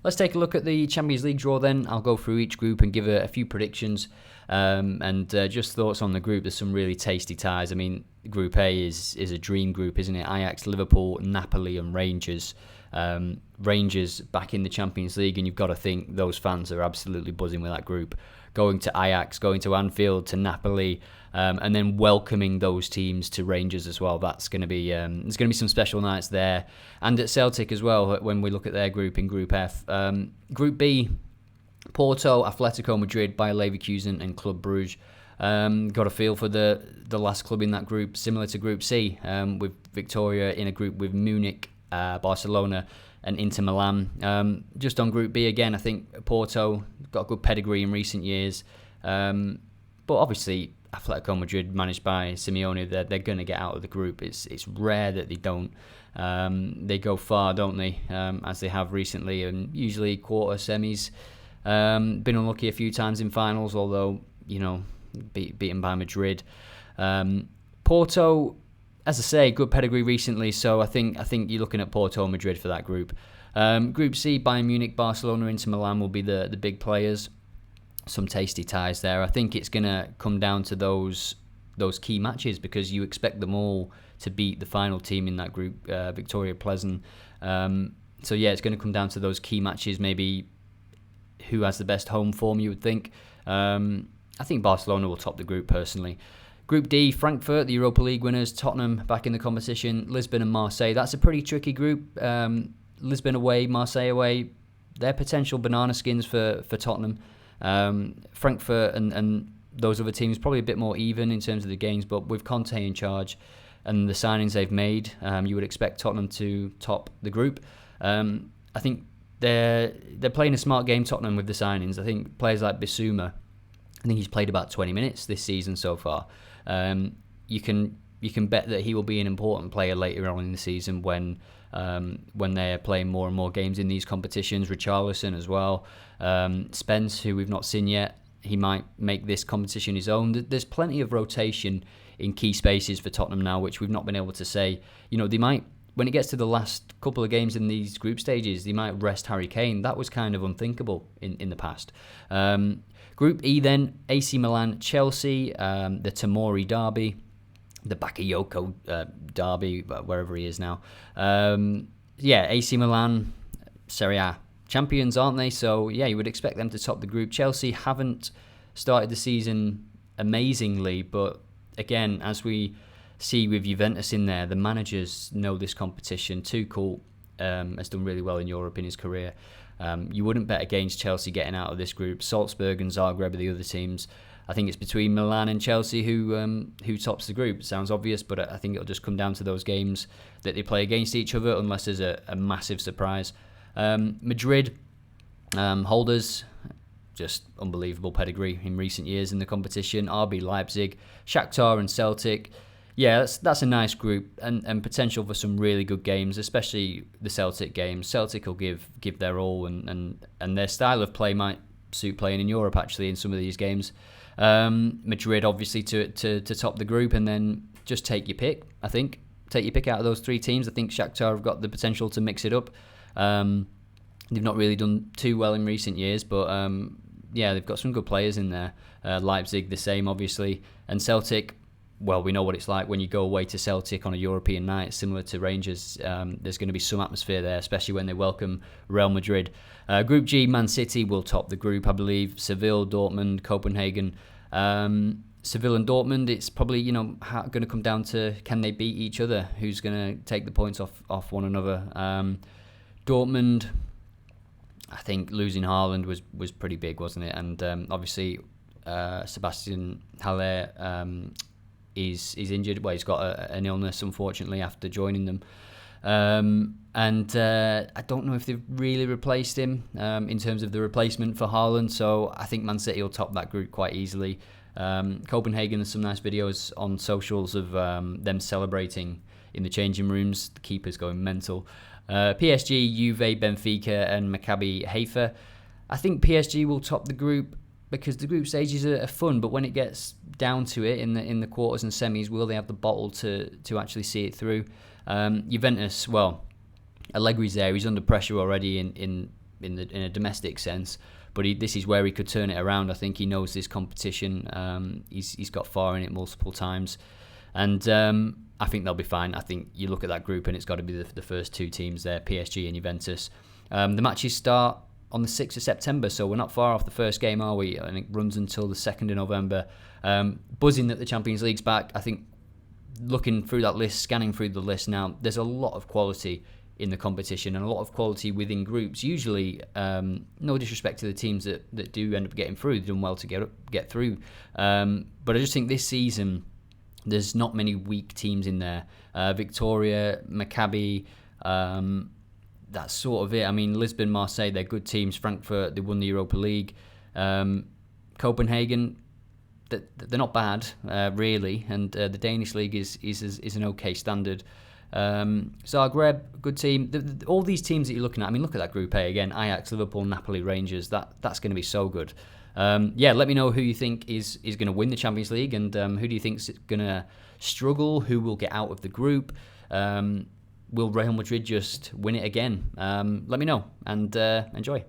let's take a look at the Champions League draw then. I'll go through each group and give a few predictions and just thoughts on the group. There's some really tasty ties. I mean, Group A is a dream group, isn't it? Ajax, Liverpool, Napoli and Rangers. Rangers back in the Champions League, and you've got to think those fans are absolutely buzzing with that group. Going to Ajax, going to Anfield, to Napoli, and then welcoming those teams to Rangers as well. That's going to be there's going to be some special nights there, and at Celtic as well. When we look at their group in Group F, Group B, Porto, Atletico Madrid, Bayer Leverkusen, and Club Brugge. Got a feel for the last club in that group, similar to Group C, with Victoria in a group with Munich, Barcelona and Inter Milan. Just on Group B again, I think Porto got a good pedigree in recent years, but obviously Atletico Madrid, managed by Simeone, they're going to get out of the group. It's rare that they don't. They go far, don't they? As they have recently, and usually quarter semis. Been unlucky a few times in finals, although beaten by Madrid. Porto, as I say, good pedigree recently, so I think you're looking at Porto and Madrid for that group. Group C, Bayern Munich, Barcelona, Inter Milan will be the big players. Some tasty ties there. I think it's going to come down to those key matches, because you expect them all to beat the final team in that group, Victoria Pleasant. So yeah, it's going to come down to those key matches, maybe who has the best home form, you would think. I think Barcelona will top the group personally. Group D, Frankfurt, the Europa League winners, Tottenham back in the competition, Lisbon and Marseille. That's a pretty tricky group. Lisbon away, Marseille away. They're potential banana skins for Tottenham. Frankfurt and those other teams probably a bit more even in terms of the games, but with Conte in charge and the signings they've made, you would expect Tottenham to top the group. I think they're playing a smart game, Tottenham, with the signings. I think players like Bissouma, I think he's played about 20 minutes this season so far. You can bet that he will be an important player later on in the season when they're playing more and more games in these competitions. Richarlison as well. Spence, who we've not seen yet, he might make this competition his own. There's plenty of rotation in key spaces for Tottenham now, which we've not been able to say. They might, when it gets to the last couple of games in these group stages, they might rest Harry Kane. That was kind of unthinkable in the past. Group E then, AC Milan, Chelsea, the Tamori derby, the Bakayoko derby, wherever he is now. AC Milan, Serie A champions, aren't they? So yeah, you would expect them to top the group. Chelsea haven't started the season amazingly, but again, as we see with Juventus in there, the managers know this competition. Tuchel has done really well in Europe in his career. You wouldn't bet against Chelsea getting out of this group. Salzburg and Zagreb are the other teams. I think it's between Milan and Chelsea who tops the group. Sounds obvious, but I think it'll just come down to those games that they play against each other, unless there's a massive surprise. Madrid, holders, just unbelievable pedigree in recent years in the competition. RB Leipzig, Shakhtar and Celtic. Yeah, that's a nice group and potential for some really good games, especially the Celtic games. Celtic will give their all, and their style of play might suit playing in Europe, actually, in some of these games. Madrid, obviously, to top the group, and then just take your pick, I think. Take your pick out of those three teams. I think Shakhtar have got the potential to mix it up. They've not really done too well in recent years, but they've got some good players in there. Leipzig, the same, obviously. And Celtic, well, we know what it's like when you go away to Celtic on a European night, similar to Rangers. There's going to be some atmosphere there, especially when they welcome Real Madrid. Group G, Man City will top the group, I believe. Seville, Dortmund, Copenhagen. Seville and Dortmund, it's probably going to come down to, can they beat each other? Who's going to take the points off one another? Dortmund, I think losing Haaland was pretty big, wasn't it? And obviously Sebastian Haller is injured. Well, he's got an illness, unfortunately, after joining them. And I don't know if they've really replaced him in terms of the replacement for Haaland. So I think Man City will top that group quite easily. Copenhagen, there's some nice videos on socials of them celebrating in the changing rooms. The keeper's going mental. PSG, Juve, Benfica and Maccabi Haifa. I think PSG will top the group because the group stages are fun, but when it gets down to it in the quarters and semis, will they have the bottle to actually see it through? Juventus, well, Allegri's there. He's under pressure already in in a domestic sense. But this is where he could turn it around. I think he knows this competition. He's got far in it multiple times. And I think they'll be fine. I think you look at that group and it's got to be the first two teams there, PSG and Juventus. The matches start on the 6th of September, so we're not far off the first game, are we? And it runs until the 2nd of November. Buzzing that the Champions League's back. I think looking through that list, scanning through the list now, there's a lot of quality in the competition and a lot of quality within groups. Usually, no disrespect to the teams that do end up getting through, they've done well to get through. But I just think this season, there's not many weak teams in there. Victoria, Maccabi, that's sort of it. I mean, Lisbon, Marseille, they're good teams. Frankfurt, they won the Europa League. Copenhagen, they're not bad, really. And the Danish league is an okay standard. Zagreb, good team. All these teams that you're looking at, I mean, look at that Group A again. Ajax, Liverpool, Napoli, Rangers. That's going to be so good. Let me know who you think is going to win the Champions League, and who do you think's going to struggle? Who will get out of the group? Will Real Madrid just win it again? Let me know, and enjoy.